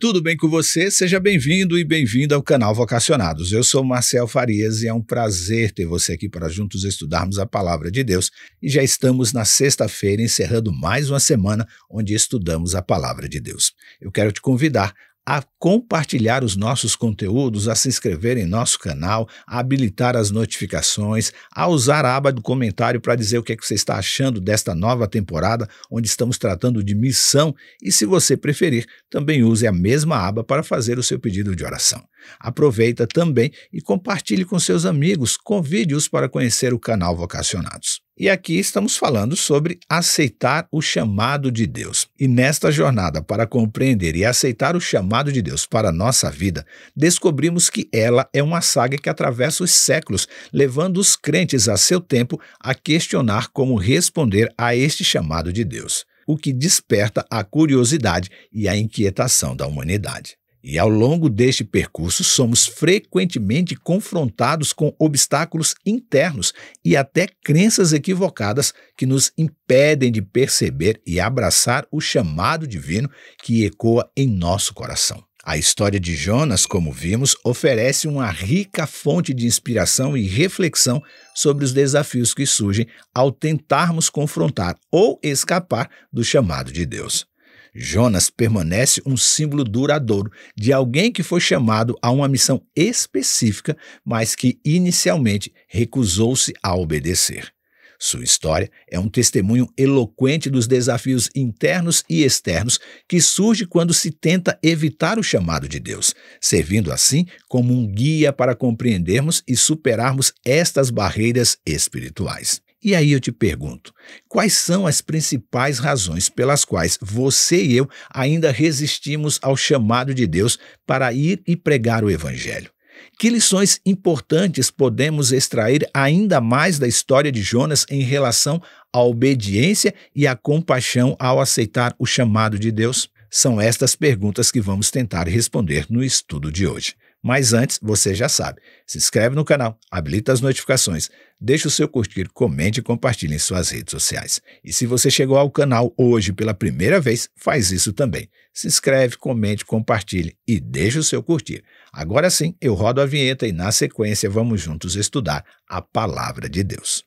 Tudo bem com você? Seja bem-vindo e bem-vinda ao canal Vocacionados. Eu sou Marcel Farias e é um prazer ter você aqui para juntos estudarmos a Palavra de Deus. E já estamos na sexta-feira, encerrando mais uma semana onde estudamos a Palavra de Deus. Eu quero te convidar a compartilhar os nossos conteúdos, a se inscrever em nosso canal, a habilitar as notificações, a usar a aba do comentário para dizer o que é que você está achando desta nova temporada, onde estamos tratando de missão, e se você preferir, também use a mesma aba para fazer o seu pedido de oração. Aproveita também e compartilhe com seus amigos, convide-os para conhecer o canal Vocacionados. E aqui estamos falando sobre aceitar o chamado de Deus. E nesta jornada para compreender e aceitar o chamado de Deus para a nossa vida, descobrimos que ela é uma saga que atravessa os séculos, levando os crentes a seu tempo a questionar como responder a este chamado de Deus, o que desperta a curiosidade e a inquietação da humanidade. E ao longo deste percurso, somos frequentemente confrontados com obstáculos internos e até crenças equivocadas que nos impedem de perceber e abraçar o chamado divino que ecoa em nosso coração. A história de Jonas, como vimos, oferece uma rica fonte de inspiração e reflexão sobre os desafios que surgem ao tentarmos confrontar ou escapar do chamado de Deus. Jonas permanece um símbolo duradouro de alguém que foi chamado a uma missão específica, mas que inicialmente recusou-se a obedecer. Sua história é um testemunho eloquente dos desafios internos e externos que surgem quando se tenta evitar o chamado de Deus, servindo assim como um guia para compreendermos e superarmos estas barreiras espirituais. E aí eu te pergunto, quais são as principais razões pelas quais você e eu ainda resistimos ao chamado de Deus para ir e pregar o Evangelho? Que lições importantes podemos extrair ainda mais da história de Jonas em relação à obediência e à compaixão ao aceitar o chamado de Deus? São estas perguntas que vamos tentar responder no estudo de hoje. Mas antes, você já sabe, se inscreve no canal, habilita as notificações, deixa o seu curtir, comente e compartilhe em suas redes sociais. E se você chegou ao canal hoje pela primeira vez, faz isso também. Se inscreve, comente, compartilhe e deixa o seu curtir. Agora sim, eu rodo a vinheta e na sequência vamos juntos estudar a Palavra de Deus.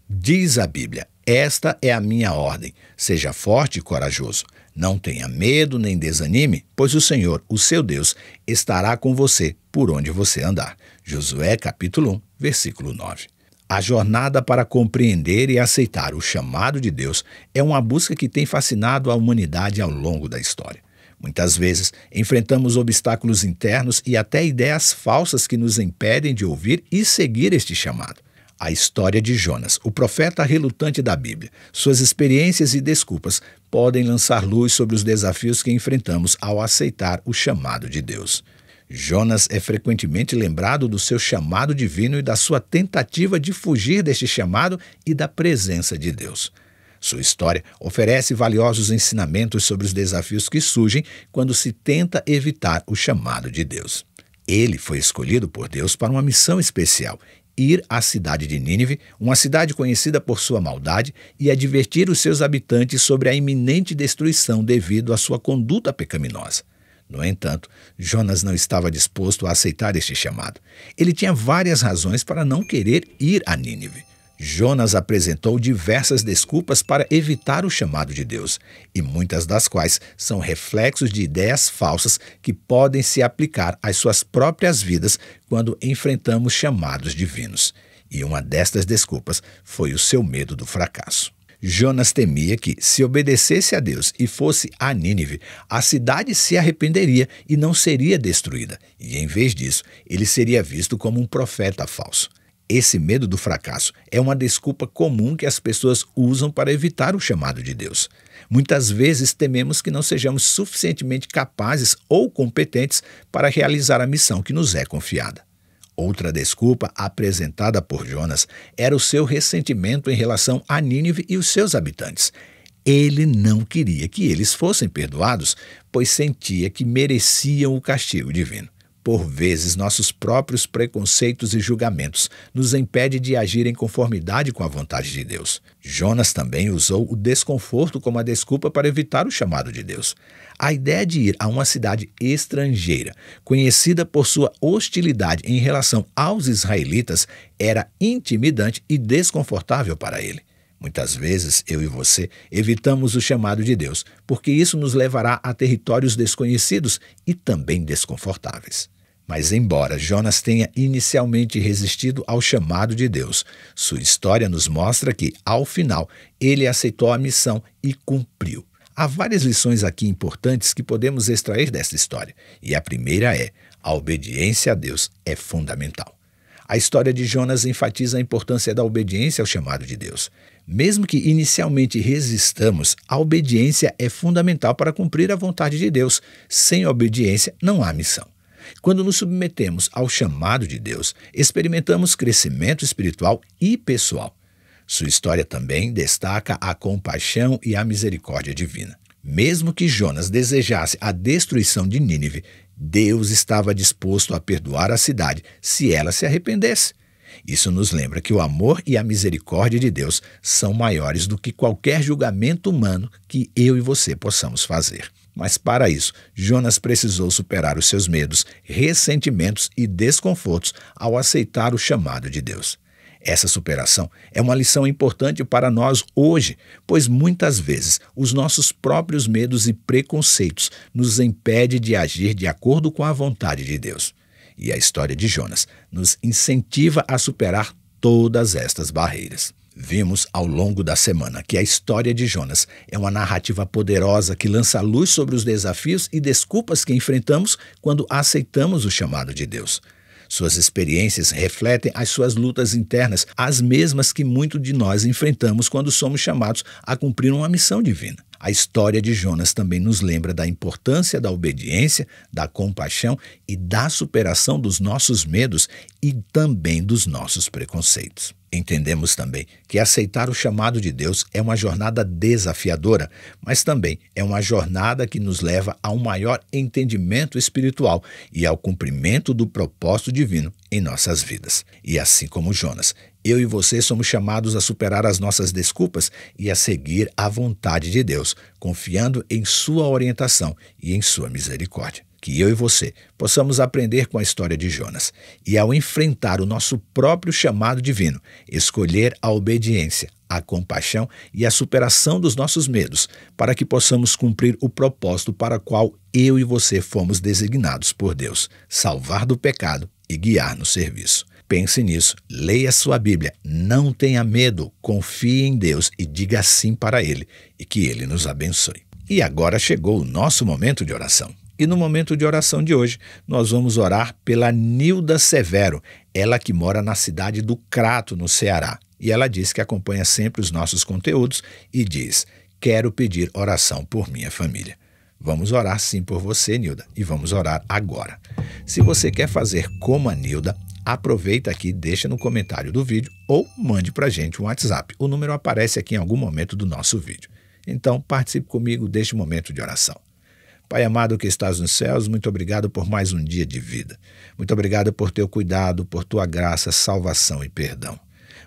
Diz a Bíblia: esta é a minha ordem, seja forte e corajoso. Não tenha medo nem desanime, pois o Senhor, o seu Deus, estará com você por onde você andar. Josué capítulo 1, versículo 9. A jornada para compreender e aceitar o chamado de Deus é uma busca que tem fascinado a humanidade ao longo da história. Muitas vezes, enfrentamos obstáculos internos e até ideias falsas que nos impedem de ouvir e seguir este chamado. A história de Jonas, o profeta relutante da Bíblia, suas experiências e desculpas podem lançar luz sobre os desafios que enfrentamos ao aceitar o chamado de Deus. Jonas é frequentemente lembrado do seu chamado divino e da sua tentativa de fugir deste chamado e da presença de Deus. Sua história oferece valiosos ensinamentos sobre os desafios que surgem quando se tenta evitar o chamado de Deus. Ele foi escolhido por Deus para uma missão especial: ir à cidade de Nínive, uma cidade conhecida por sua maldade, e advertir os seus habitantes sobre a iminente destruição devido à sua conduta pecaminosa. No entanto, Jonas não estava disposto a aceitar este chamado. Ele tinha várias razões para não querer ir a Nínive. Jonas apresentou diversas desculpas para evitar o chamado de Deus, e muitas das quais são reflexos de ideias falsas que podem se aplicar às suas próprias vidas quando enfrentamos chamados divinos. E uma destas desculpas foi o seu medo do fracasso. Jonas temia que, se obedecesse a Deus e fosse a Nínive, a cidade se arrependeria e não seria destruída, e em vez disso, ele seria visto como um profeta falso. Esse medo do fracasso é uma desculpa comum que as pessoas usam para evitar o chamado de Deus. Muitas vezes tememos que não sejamos suficientemente capazes ou competentes para realizar a missão que nos é confiada. Outra desculpa apresentada por Jonas era o seu ressentimento em relação a Nínive e os seus habitantes. Ele não queria que eles fossem perdoados, pois sentia que mereciam o castigo divino. Por vezes, nossos próprios preconceitos e julgamentos nos impedem de agir em conformidade com a vontade de Deus. Jonas também usou o desconforto como a desculpa para evitar o chamado de Deus. A ideia de ir a uma cidade estrangeira, conhecida por sua hostilidade em relação aos israelitas, era intimidante e desconfortável para ele. Muitas vezes, eu e você evitamos o chamado de Deus, porque isso nos levará a territórios desconhecidos e também desconfortáveis. Mas embora Jonas tenha inicialmente resistido ao chamado de Deus, sua história nos mostra que, ao final, ele aceitou a missão e cumpriu. Há várias lições aqui importantes que podemos extrair desta história, e a primeira é: a obediência a Deus é fundamental. A história de Jonas enfatiza a importância da obediência ao chamado de Deus. Mesmo que inicialmente resistamos, a obediência é fundamental para cumprir a vontade de Deus. Sem obediência, não há missão. Quando nos submetemos ao chamado de Deus, experimentamos crescimento espiritual e pessoal. Sua história também destaca a compaixão e a misericórdia divina. Mesmo que Jonas desejasse a destruição de Nínive, Deus estava disposto a perdoar a cidade se ela se arrependesse. Isso nos lembra que o amor e a misericórdia de Deus são maiores do que qualquer julgamento humano que eu e você possamos fazer. Mas para isso, Jonas precisou superar os seus medos, ressentimentos e desconfortos ao aceitar o chamado de Deus. Essa superação é uma lição importante para nós hoje, pois muitas vezes os nossos próprios medos e preconceitos nos impedem de agir de acordo com a vontade de Deus. E a história de Jonas nos incentiva a superar todas estas barreiras. Vimos ao longo da semana que a história de Jonas é uma narrativa poderosa que lança luz sobre os desafios e desculpas que enfrentamos quando aceitamos o chamado de Deus. Suas experiências refletem as suas lutas internas, as mesmas que muitos de nós enfrentamos quando somos chamados a cumprir uma missão divina. A história de Jonas também nos lembra da importância da obediência, da compaixão e da superação dos nossos medos e também dos nossos preconceitos. Entendemos também que aceitar o chamado de Deus é uma jornada desafiadora, mas também é uma jornada que nos leva a um maior entendimento espiritual e ao cumprimento do propósito divino em nossas vidas. E assim como Jonas, eu e você somos chamados a superar as nossas desculpas e a seguir a vontade de Deus, confiando em sua orientação e em sua misericórdia. Que eu e você possamos aprender com a história de Jonas e, ao enfrentar o nosso próprio chamado divino, escolher a obediência, a compaixão e a superação dos nossos medos, para que possamos cumprir o propósito para o qual eu e você fomos designados por Deus: salvar do pecado e guiar no serviço. Pense nisso, leia sua Bíblia, não tenha medo, confie em Deus e diga sim para Ele, e que Ele nos abençoe. E agora chegou o nosso momento de oração. E no momento de oração de hoje, nós vamos orar pela Nilda Severo, ela que mora na cidade do Crato, no Ceará. E ela diz que acompanha sempre os nossos conteúdos e diz: quero pedir oração por minha família. Vamos orar sim por você, Nilda, e vamos orar agora. Se você quer fazer como a Nilda, aproveita aqui, deixa no comentário do vídeo ou mande para a gente um WhatsApp. O número aparece aqui em algum momento do nosso vídeo. Então, participe comigo deste momento de oração. Pai amado que estás nos céus, muito obrigado por mais um dia de vida. Muito obrigado por teu cuidado, por tua graça, salvação e perdão.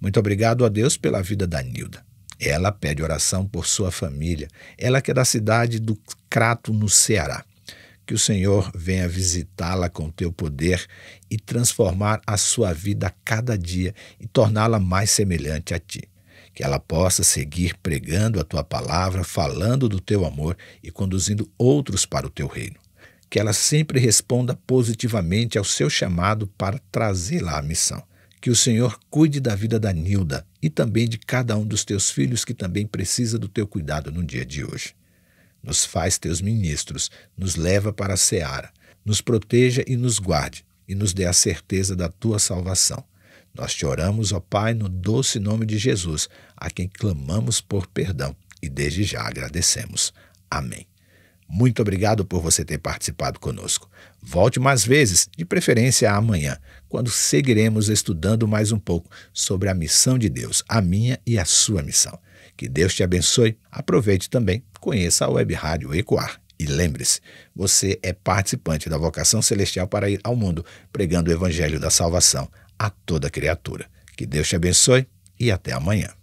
Muito obrigado a Deus pela vida da Nilda. Ela pede oração por sua família. Ela que é da cidade do Crato, no Ceará. Que o Senhor venha visitá-la com teu poder e transformar a sua vida a cada dia e torná-la mais semelhante a ti. Que ela possa seguir pregando a tua palavra, falando do teu amor e conduzindo outros para o teu reino. Que ela sempre responda positivamente ao seu chamado para trazê-la à missão. Que o Senhor cuide da vida da Nilda e também de cada um dos teus filhos que também precisa do teu cuidado no dia de hoje. Nos faz teus ministros, nos leva para a seara, nos proteja e nos guarde e nos dê a certeza da tua salvação. Nós te oramos, ó Pai, no doce nome de Jesus, a quem clamamos por perdão e desde já agradecemos. Amém. Muito obrigado por você ter participado conosco. Volte mais vezes, de preferência amanhã, quando seguiremos estudando mais um pouco sobre a missão de Deus, a minha e a sua missão. Que Deus te abençoe. Aproveite também, conheça a Web Rádio Ecoar E lembre-se, você é participante da vocação celestial para ir ao mundo, pregando o evangelho da salvação a toda criatura. Que Deus te abençoe e até amanhã.